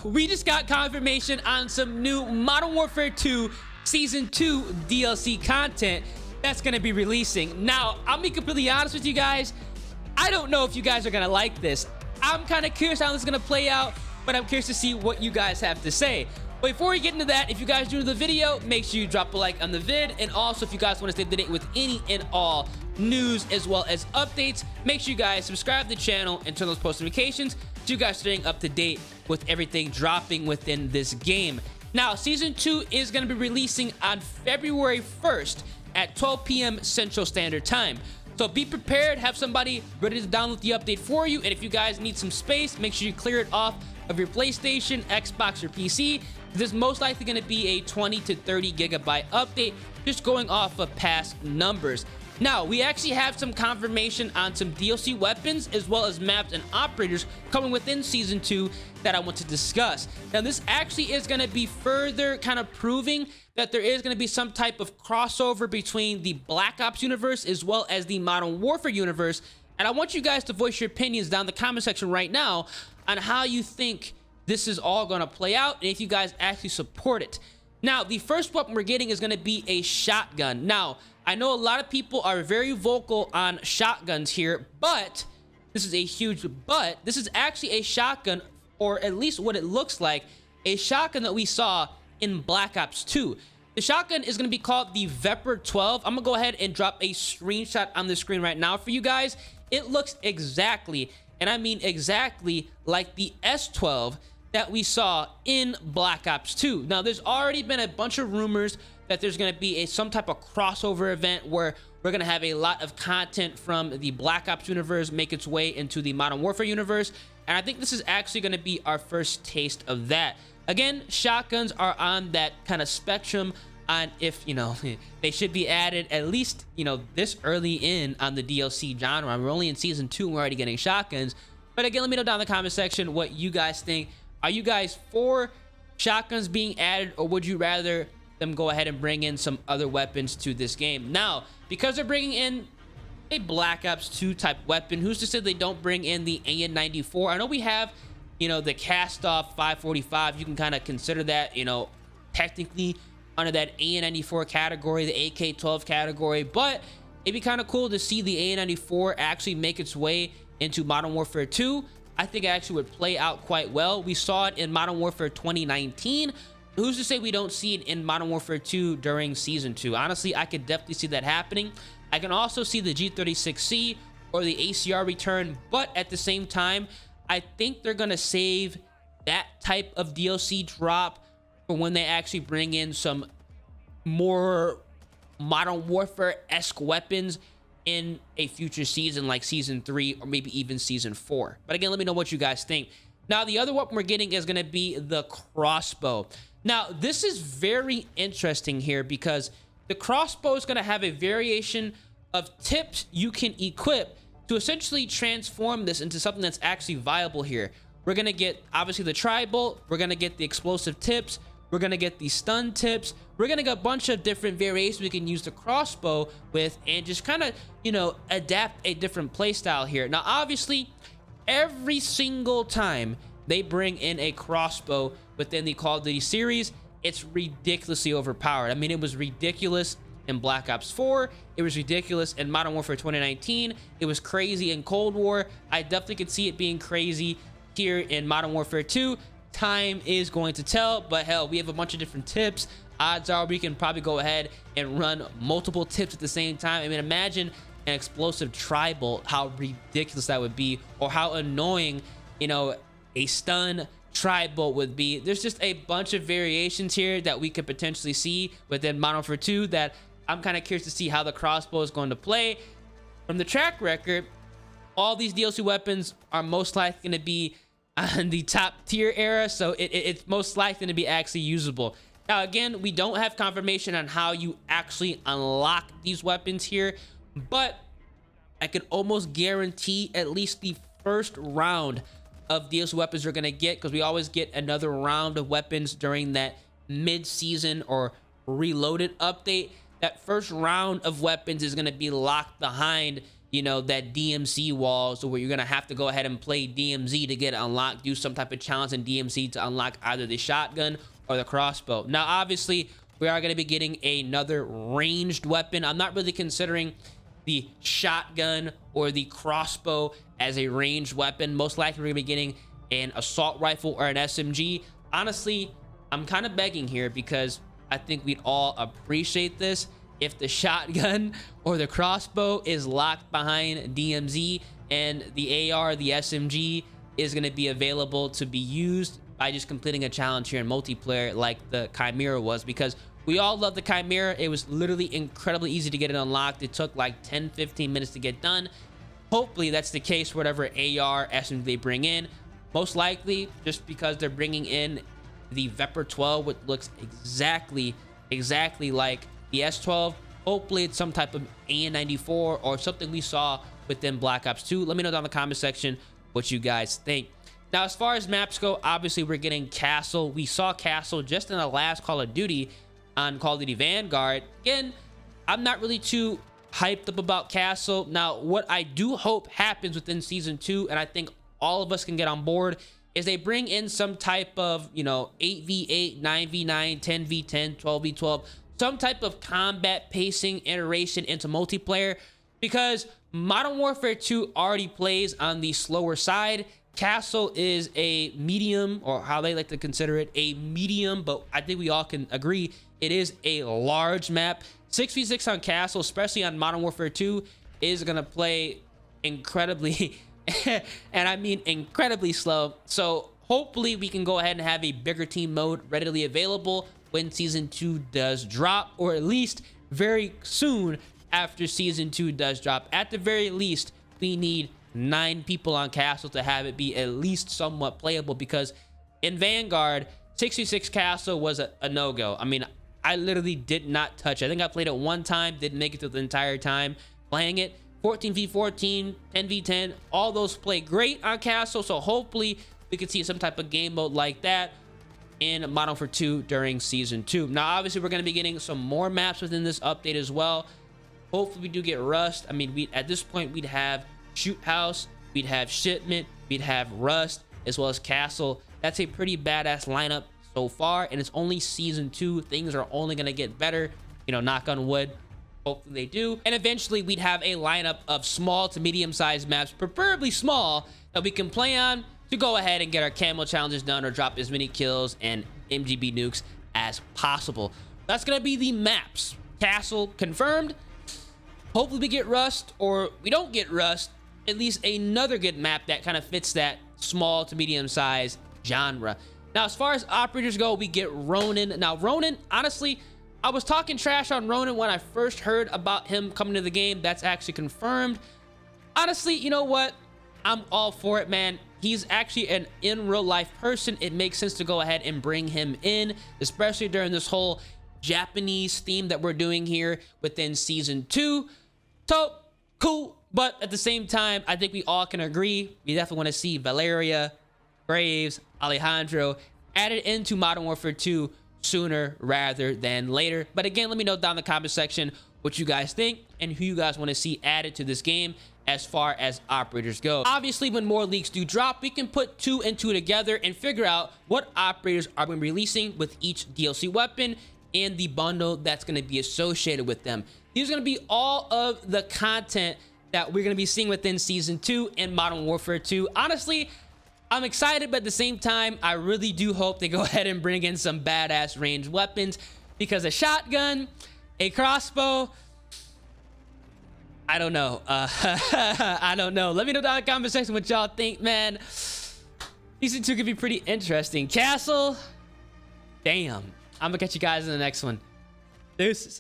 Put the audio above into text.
we just got confirmation on some new Modern Warfare 2 Season 2 DLC content that's going to be releasing. Now, I'll be completely honest with you guys. I don't know if you guys are going to like this. I'm kind of curious how this is going to play out, but I'm curious to see what you guys have to say. But before we get into that, if you guys are new to the video, make sure you drop a like on the vid. And also, if you guys want to stay up to date with any and all news as well as updates, make sure you guys subscribe to the channel and turn those post notifications so you guys staying up to date with everything dropping within this game. Now, Season 2 is going to be releasing on February 1st at 12 p.m. Central Standard Time. So be prepared, have somebody ready to download the update for you. And if you guys need some space, make sure you clear it off of your PlayStation, Xbox, or PC. This is most likely going to be a 20 to 30 gigabyte update, just going off of past numbers. Now, we actually have some confirmation on some DLC weapons as well as maps and operators coming within Season 2 that I want to discuss. Now, this actually is going to be further kind of proving that there is going to be some type of crossover between the Black Ops universe as well as the Modern Warfare universe. And I want you guys to voice your opinions down in the comment section right now on how you think this is all going to play out and if you guys actually support it. Now, the first weapon we're getting is going to be a shotgun. Now, I know a lot of people are very vocal on shotguns here, but this is a huge but. This is actually a shotgun, or at least what it looks like, a shotgun that we saw in Black Ops 2. The shotgun is going to be called the Vepr 12. I'm going to go ahead and drop a screenshot on the screen right now for you guys. It looks exactly, and I mean exactly, like the S12 that we saw in Black Ops 2. Now, there's already been a bunch of rumors that there's going to be some type of crossover event where we're going to have a lot of content from the Black Ops universe make its way into the Modern Warfare universe. And I think this is actually going to be our first taste of that. Again, shotguns are on that kind of spectrum on if, you know, they should be added at least, you know, this early in on the DLC genre. We're only in Season 2 and we're already getting shotguns. But again, let me know down in the comment section what you guys think. Are you guys for shotguns being added, or would you rather them go ahead and bring in some other weapons to this game? Now, because they're bringing in a Black Ops 2 type weapon, who's to say they don't bring in the AN-94? I know we have, you know, the cast-off 545. You can kind of consider that, you know, technically under that AN-94 category, the AK-12 category, but it'd be kind of cool to see the AN-94 actually make its way into Modern Warfare 2. I think it actually would play out quite well. We saw it in Modern Warfare 2019. Who's to say we don't see it in Modern Warfare 2 during Season 2? Honestly, I could definitely see that happening. I can also see the G36C or the ACR return, but at the same time, I think they're going to save that type of DLC drop for when they actually bring in some more Modern Warfare-esque weapons in a future season like Season 3 or maybe even Season 4. But again, let me know what you guys think. Now, the other weapon we're getting is going to be the CROSSBOW. Now, this is very interesting here because the CROSSBOW is going to have a variation of tips you can equip to essentially transform this into something that's actually viable here. We're going to get, obviously, the tri-bolt. We're going to get the explosive tips. We're going to get the stun tips. We're going to get a bunch of different variations we can use the CROSSBOW with and just kind of, you know, adapt a different playstyle here. Now, obviously, every single time they bring in a CROSSBOW within the Call of Duty series, it's ridiculously overpowered. I mean, it was ridiculous in Black Ops 4. It was ridiculous in Modern Warfare 2019. It was crazy in Cold War. I definitely could see it being crazy here in Modern Warfare 2. Time is going to tell, but hell, we have a bunch of different tips. Odds are we can probably go ahead and run multiple tips at the same time. I mean, imagine an explosive tri-bolt, how ridiculous that would be, or how annoying, you know, a stun tri-bolt would be. There's just a bunch of variations here that we could potentially see within Modern Warfare 2 that I'm kind of curious to see how the CROSSBOW is going to play. From the track record, all these DLC weapons are most likely going to be on the top tier era, so it's most likely to be actually usable. Now, again, we don't have confirmation on how you actually unlock these weapons here, but I can almost guarantee at least the first round of DLC weapons you're going to get, because we always get another round of weapons during that mid-season or reloaded update. That first round of weapons is going to be locked behind you know, that DMC wall, so where you're gonna have to go ahead and play DMZ to get it unlocked, do some type of challenge in DMC to unlock either the shotgun or the crossbow. Now obviously we are going to be getting another ranged weapon. I'm not really considering the shotgun or the crossbow as a ranged weapon. Most likely we're going to be getting an assault rifle or an SMG. Honestly, I'm kind of begging here because I think we'd all appreciate this if the shotgun or the crossbow is locked behind DMZ and the AR, the SMG, is going to be available to be used by just completing a challenge here in multiplayer like the Chimera was, because we all love the Chimera. It was literally incredibly easy to get it unlocked. It took like 10-15 minutes to get done. Hopefully that's the case for whatever AR SMG they bring in. Most likely just because they're bringing in the Vepr 12, which looks exactly like the S12. Hopefully it's some type of AN94 or something we saw within Black Ops 2. Let me know down in the comment section what you guys think. Now, as far as maps go, obviously we're getting Castle. We saw Castle just in the last Call of Duty on Call of Duty Vanguard. Again, I'm not really too hyped up about Castle. Now, what I do hope happens within Season 2, and I think all of us can get on board, is they bring in some type of, you know, 8v8, 9v9, 10v10, 12v12, some type of combat pacing iteration into multiplayer, because Modern Warfare 2 already plays on the slower side. Castle is a medium, or how they like to consider it, a medium, but I think we all can agree it is a large map. 6v6 on Castle, especially on Modern Warfare 2, is gonna play incredibly, and I mean incredibly slow. So hopefully we can go ahead and have a bigger team mode readily available when Season 2 does drop, or at least very soon after Season 2 does drop. At the very least, we need 9 people on Castle to have it be at least somewhat playable, because in Vanguard 6v6 Castle was a no-go. I mean, I literally did not touch it. I think I played it one time, didn't make it through the entire time playing it. 14v14, 10v10, all those play great on Castle, so hopefully we could see some type of game mode like that in Modern Warfare 2 during Season 2. Now obviously we're going to be getting some more maps within this update as well. Hopefully we do get Rust. I mean, at this point we'd have Shoot House, we'd have Shipment, we'd have Rust, as well as Castle. That's a pretty badass lineup so far, and it's only Season 2. Things are only going to get better, you know, knock on wood. Hopefully they do. And eventually we'd have a lineup of small to medium-sized maps, preferably small, that we can play on to go ahead and get our camo challenges done or drop as many kills and MGB nukes as possible. That's going to be the maps. Castle confirmed. Hopefully we get Rust, or we don't get Rust, at least another good map that kind of fits that small to medium size genre. Now, as far as operators go, we get Ronin. Now, Ronin, honestly, I was talking trash on Ronin when I first heard about him coming to the game. That's actually confirmed. Honestly, you know what? I'm all for it, man. He's actually an in real life person. It makes sense to go ahead and bring him in, especially during this whole Japanese theme that we're doing here within Season 2. So, cool. But at the same time, I think we all can agree, we definitely want to see Valeria, Graves, Alejandro added into Modern Warfare 2 sooner rather than later. But again, let me know down in the comment section what you guys think and who you guys want to see added to this game as far as operators go. Obviously, when more leaks do drop, we can put 2 and 2 together and figure out what operators are going to be releasing with each DLC weapon and the bundle that's going to be associated with them. These are going to be all of the content that we're going to be seeing within Season 2 and Modern Warfare 2. Honestly, I'm excited, but at the same time, I really do hope they go ahead and bring in some badass ranged weapons, because a shotgun, a crossbow, I don't know. I don't know. Let me know down in the comment section what y'all think, man. Season 2 could be pretty interesting. Castle, damn. I'm going to catch you guys in the next one. Deuces.